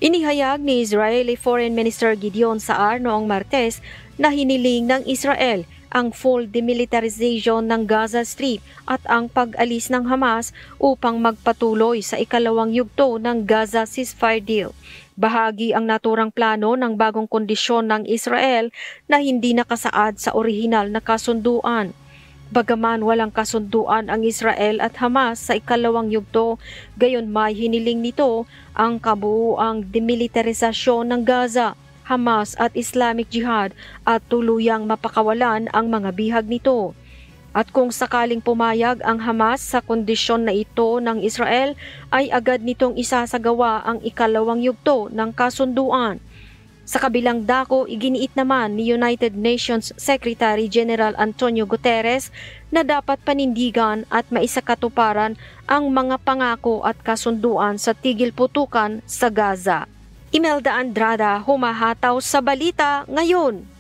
Inihayag ni Israeli Foreign Minister Gideon Saar noong Martes na hiniling ng Israel ang full demilitarization ng Gaza Strip at ang pag-alis ng Hamas upang magpatuloy sa ikalawang yugto ng Gaza ceasefire deal. Bahagi ang naturang plano ng bagong kondisyon ng Israel na hindi nakasaad sa orihinal na kasunduan. Bagaman walang kasunduan ang Israel at Hamas sa ikalawang yugto, gayon may hiniling nito ang kabuuang demilitarisasyon ng Gaza, Hamas at Islamic Jihad at tuluyang mapakawalan ang mga bihag nito. At kung sakaling pumayag ang Hamas sa kondisyon na ito ng Israel, ay agad nitong isasagawa ang ikalawang yugto ng kasunduan. Sa kabilang dako, iginiit naman ni United Nations Secretary General Antonio Guterres na dapat panindigan at maisakatuparan ang mga pangako at kasunduan sa tigil putukan sa Gaza. Imelda Andrada, humahataw sa balita ngayon.